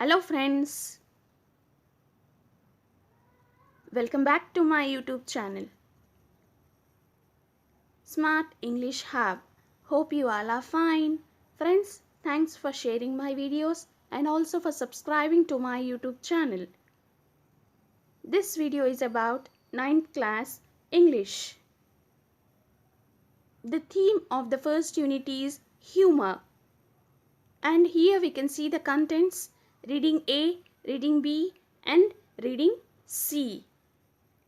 Hello friends, welcome back to my YouTube channel Smart English Hub. Hope you all are fine. Friends, thanks for sharing my videos and also for subscribing to my YouTube channel. This video is about 9th class English. The theme of the first unit is humor. And here we can see the contents: reading A, reading B and reading C.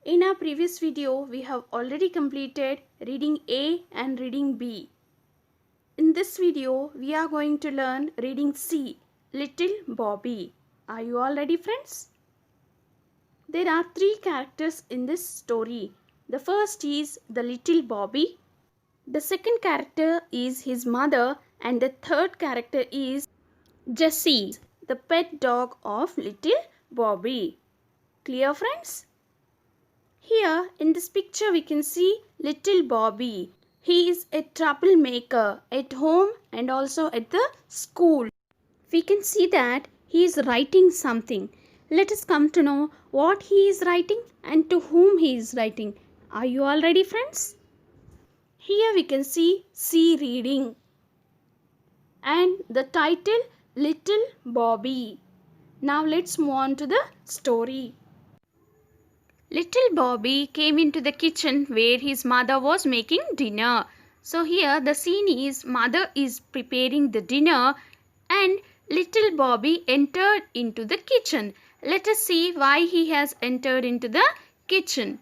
In our previous video, we have already completed reading A and reading B. In this video, we are going to learn reading C, Little Bobby. Are you all ready, friends? There are three characters in this story. The first is the little Bobby. The second character is his mother and the third character is Jessie, the pet dog of little Bobby. Clear, friends? Here in this picture we can see little Bobby. He is a troublemaker at home and also at the school. We can see that he is writing something. Let us come to know what he is writing and to whom he is writing. Are you all ready, friends? Here we can see C reading and the title Little Bobby. Now let's move on to the story. Little Bobby came into the kitchen where his mother was making dinner. So here the scene is mother is preparing the dinner and little Bobby entered into the kitchen. Let us see why he has entered into the kitchen.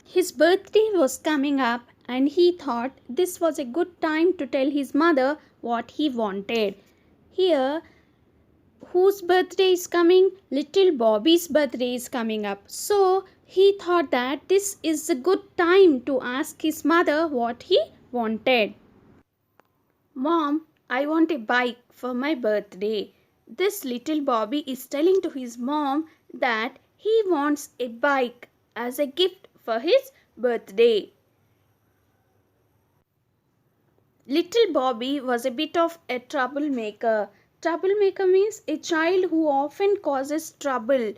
His birthday was coming up and he thought this was a good time to tell his mother what he wanted. Here, whose birthday is coming? Little Bobby's birthday is coming up. So he thought that this is a good time to ask his mother what he wanted. Mom, I want a bike for my birthday. This little Bobby is telling to his mom that he wants a bike as a gift for his birthday. Little Bobby was a bit of a troublemaker. Troublemaker means a child who often causes trouble.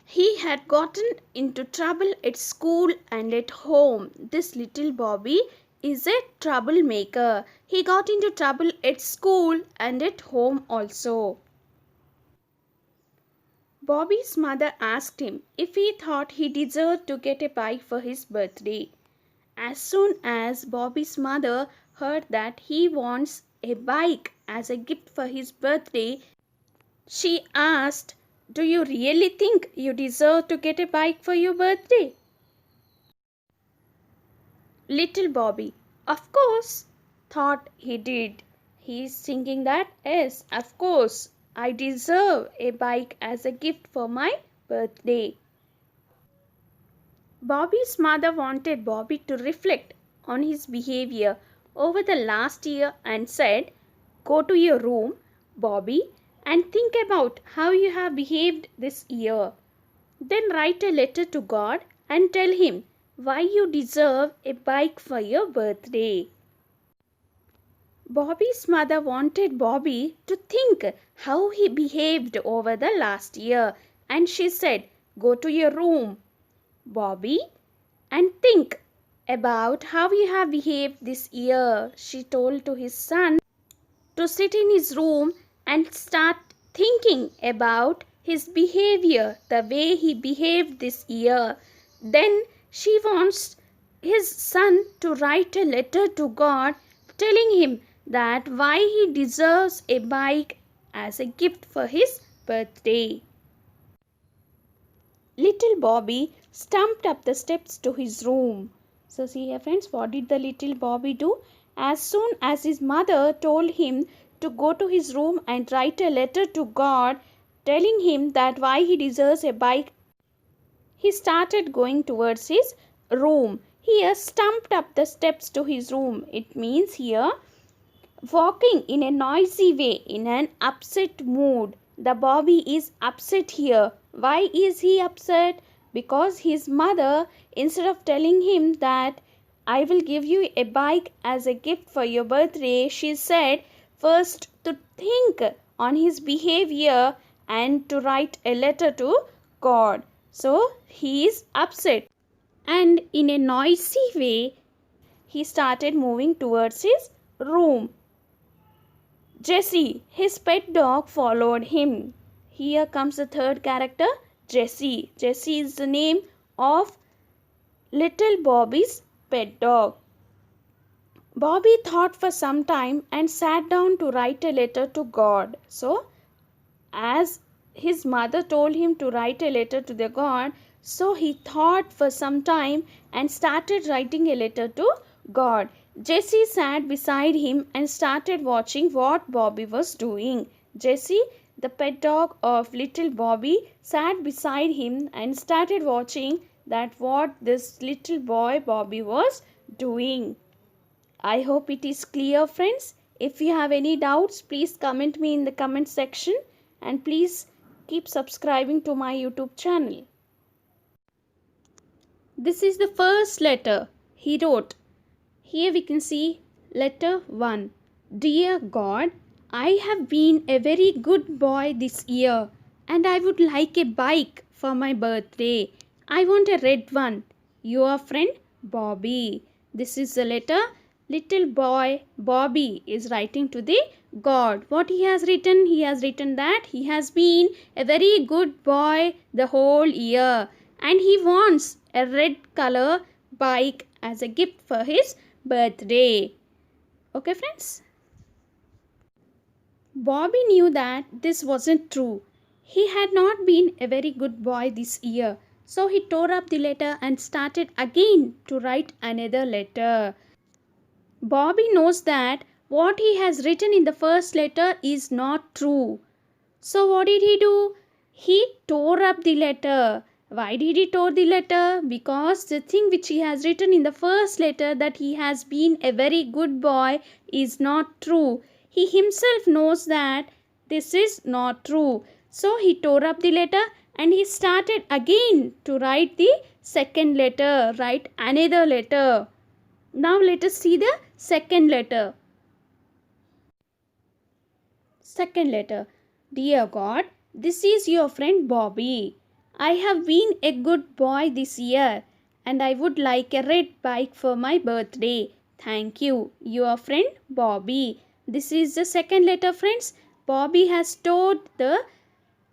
He had gotten into trouble at school and at home. This little Bobby is a troublemaker. He got into trouble at school and at home also. Bobby's mother asked him if he thought he deserved to get a bike for his birthday. As soon as Bobby's mother heard that he wants a bike as a gift for his birthday, she asked, "Do you really think you deserve to get a bike for your birthday?" Little Bobby, of course, thought he did. He is thinking that, yes, of course, I deserve a bike as a gift for my birthday. Bobby's mother wanted Bobby to reflect on his behavior over the last year and said, "Go to your room, Bobby, and think about how you have behaved this year. Then write a letter to God and tell Him why you deserve a bike for your birthday." Bobby's mother wanted Bobby to think how he behaved over the last year, and she said, "Go to your room, Bobby, and think about how you have behaved this year." She told to his son to sit in his room and start thinking about his behavior, the way he behaved this year. Then she wants his son to write a letter to God telling him that why he deserves a bike as a gift for his birthday. Little Bobby stumped up the steps to his room. So see here, friends, what did the little Bobby do? As soon as his mother told him to go to his room and write a letter to God telling him that why he deserves a bike, he started going towards his room. Here, stumped up the steps to his room. It means here walking in a noisy way, in an upset mood. The Bobby is upset here. Why is he upset? Because his mother, instead of telling him that I will give you a bike as a gift for your birthday, she said, first to think on his behavior and to write a letter to God. So he is upset, and in a noisy way he started moving towards his room. Jessie, his pet dog, followed him. Here comes the third character, Jessie. Jessie is the name of little Bobby's pet dog. Bobby thought for some time and sat down to write a letter to God. So, as his mother told him to write a letter to the God, so he thought for some time and started writing a letter to God. Jessie sat beside him and started watching what Bobby was doing. Jessie, the pet dog of little Bobby, sat beside him and started watching that what this little boy Bobby was doing. I hope it is clear, friends. If you have any doubts, please comment me in the comment section, and please keep subscribing to my YouTube channel. This is the first letter he wrote. Here we can see letter 1. Dear God, I have been a very good boy this year and I would like a bike for my birthday. I want a red one. Your friend Bobby. This is the letter little boy Bobby is writing to the God. What he has written? He has written that he has been a very good boy the whole year and he wants a red color bike as a gift for his birthday. Okay, friends? Bobby knew that this wasn't true. He had not been a very good boy this year. So he tore up the letter and started again to write another letter. Bobby knows that what he has written in the first letter is not true. So what did he do? He tore up the letter. Why did he tore the letter? Because the thing which he has written in the first letter, that he has been a very good boy, is not true. He himself knows that this is not true. So he tore up the letter and he started again to write the second letter, write another letter. Now let us see the second letter. Second letter. Dear God, this is your friend Bobby. I have been a good boy this year and I would like a red bike for my birthday. Thank you. Your friend Bobby. This is the second letter, friends. Bobby has told the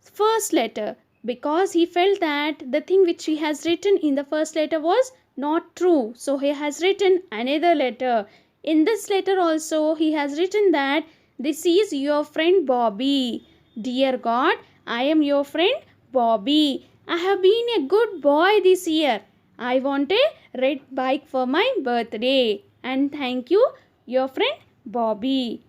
first letter because he felt that the thing which he has written in the first letter was not true. So he has written another letter. In this letter also he has written that this is your friend Bobby. Dear God, I am your friend Bobby. I have been a good boy this year. I want a red bike for my birthday. And thank you, your friend Bobby.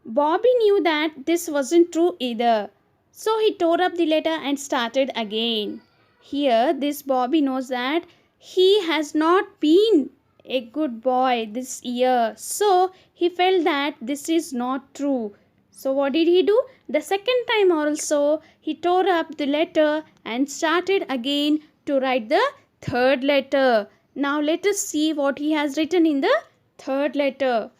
Bobby knew that this wasn't true either. So he tore up the letter and started again. Here, this Bobby knows that he has not been a good boy this year. So he felt that this is not true. So what did he do? The second time also, he tore up the letter and started again to write the third letter. Now let us see what he has written in the third letter.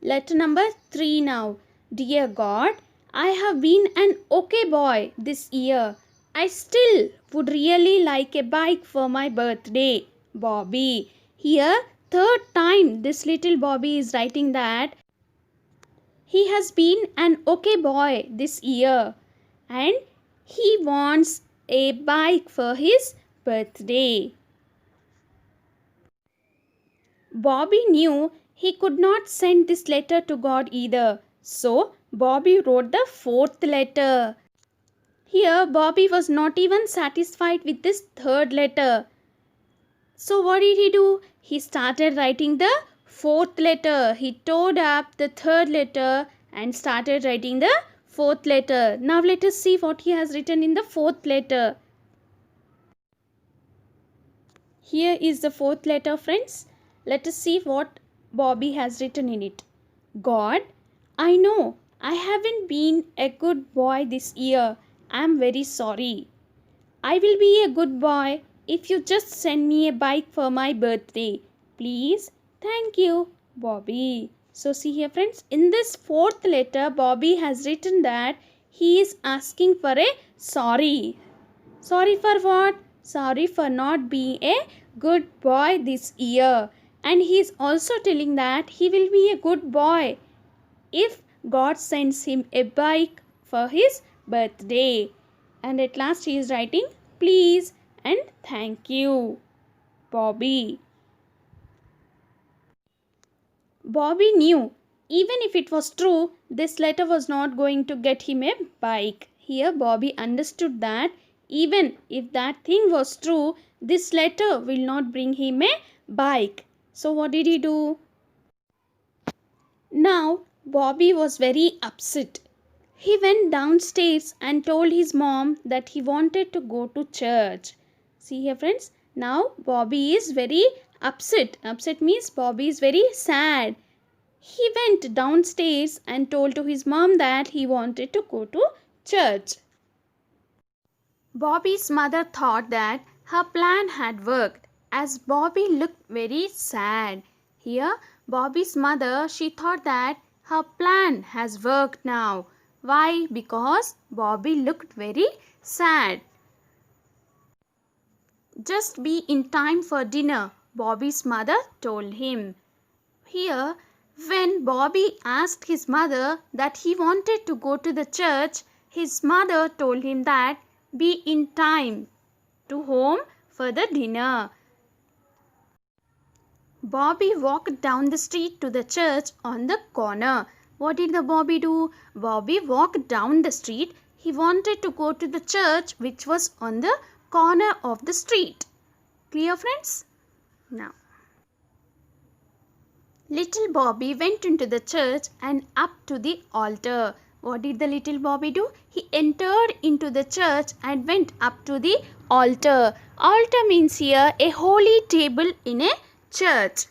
Letter number 3 now. Dear God, I have been an okay boy this year. I still would really like a bike for my birthday. Bobby. Here, third time this little Bobby is writing that he has been an okay boy this year and he wants a bike for his birthday. Bobby knew he could not send this letter to God either. So Bobby wrote the fourth letter. Here Bobby was not even satisfied with this third letter. So what did he do? He started writing the fourth letter. He tore up the third letter and started writing the fourth letter. Now let us see what he has written in the fourth letter. Here is the fourth letter, friends. Let us see what Bobby has written in it. God, I know I haven't been a good boy this year. I am very sorry. I will be a good boy if you just send me a bike for my birthday. Please, thank you, Bobby. So see here friends, in this fourth letter, Bobby has written that he is asking for a sorry. Sorry for what? Sorry for not being a good boy this year. And he is also telling that he will be a good boy if God sends him a bike for his birthday. And at last he is writing, please and thank you, Bobby. Bobby knew, even if it was true, this letter was not going to get him a bike. Here Bobby understood that even if that thing was true, this letter will not bring him a bike. So what did he do? Now Bobby was very upset. He went downstairs and told his mom that he wanted to go to church. See here friends, now Bobby is very upset. Upset means Bobby is very sad. He went downstairs and told to his mom that he wanted to go to church. Bobby's mother thought that her plan had worked as Bobby looked very sad. Here, Bobby's mother, she thought that her plan has worked now. Why? Because Bobby looked very sad. Just be in time for dinner, Bobby's mother told him. Here, when Bobby asked his mother that he wanted to go to the church, his mother told him that be in time to home for the dinner. Bobby walked down the street to the church on the corner. What did the Bobby do? Bobby walked down the street. He wanted to go to the church which was on the corner of the street. Clear friends? Now, little Bobby went into the church and up to the altar. What did the little Bobby do? He entered into the church and went up to the altar. Altar means here a holy table in a church.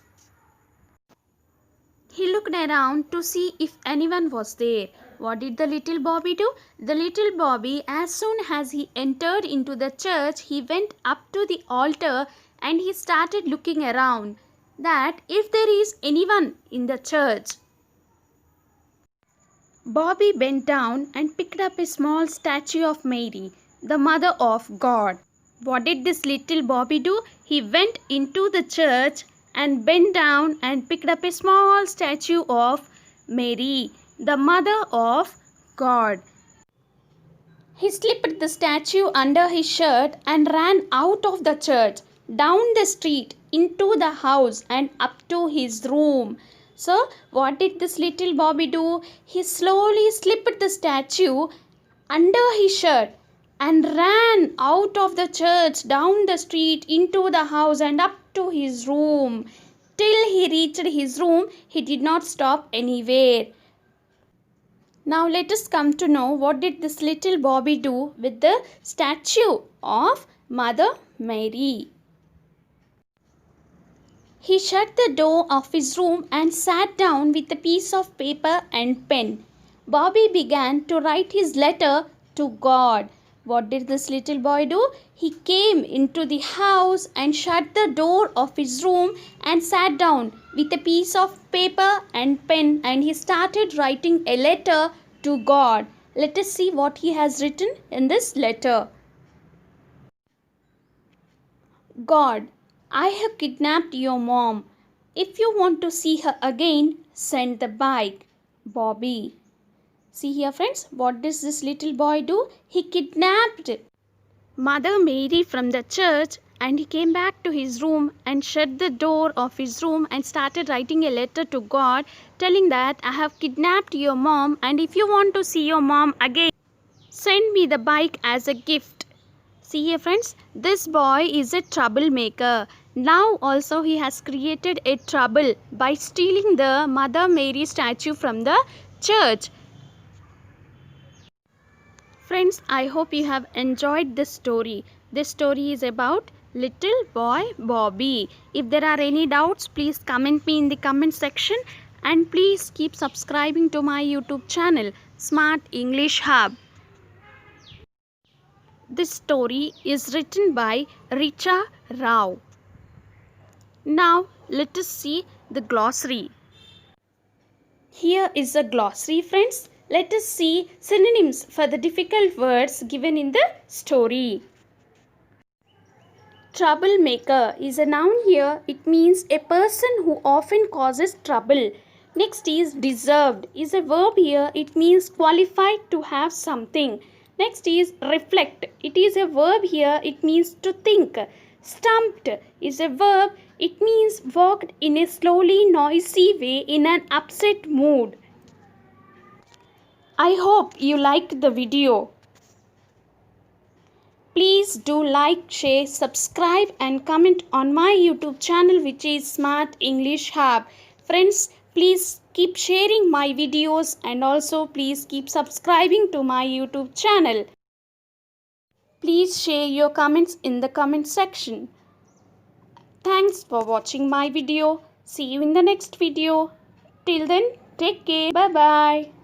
He looked around to see if anyone was there. What did the little Bobby do? The little Bobby, as soon as he entered into the church, he went up to the altar and he started looking around that if there is anyone in the church. Bobby bent down and picked up a small statue of Mary, the Mother of God. What did this little Bobby do? He went into the church and bent down and picked up a small statue of Mary, the Mother of God. He slipped the statue under his shirt and ran out of the church, down the street, into the house and up to his room. So, what did this little Bobby do? He slowly slipped the statue under his shirt and ran out of the church, down the street, into the house and up to his room. Till he reached his room, he did not stop anywhere. Now let us come to know what did this little Bobby do with the statue of Mother Mary. He shut the door of his room and sat down with a piece of paper and pen. Bobby began to write his letter to God. What did this little boy do? He came into the house and shut the door of his room and sat down with a piece of paper and pen and he started writing a letter to God. Let us see what he has written in this letter. God, I have kidnapped your mom. If you want to see her again, send the bike. Bobby. See here friends, what does this little boy do? He kidnapped Mother Mary from the church and he came back to his room and shut the door of his room and started writing a letter to God telling that I have kidnapped your mom and if you want to see your mom again, send me the bike as a gift. See here friends, this boy is a troublemaker. Now also he has created a trouble by stealing the Mother Mary statue from the church. Friends, I hope you have enjoyed this story. This story is about little boy Bobby. If there are any doubts, please comment me in the comment section and please keep subscribing to my YouTube channel, Smart English Hub. This story is written by Richa Rao. Now, Let us see the glossary. Here is a glossary, friends. Let us see synonyms for the difficult words given in the story. Troublemaker is a noun here. It means a person who often causes trouble. Next is deserved is a verb here. It means qualified to have something. Next is reflect. It is a verb here. It means to think. Stumped is a verb. It means walked in a slowly noisy way in an upset mood. I hope you liked the video. Please do like, share, subscribe and comment on my YouTube channel, which is Smart English Hub. Friends, please keep sharing my videos and also please keep subscribing to my YouTube channel. Please share your comments in the comment section. Thanks for watching my video. See you in the next video. Till then, take care. Bye-bye.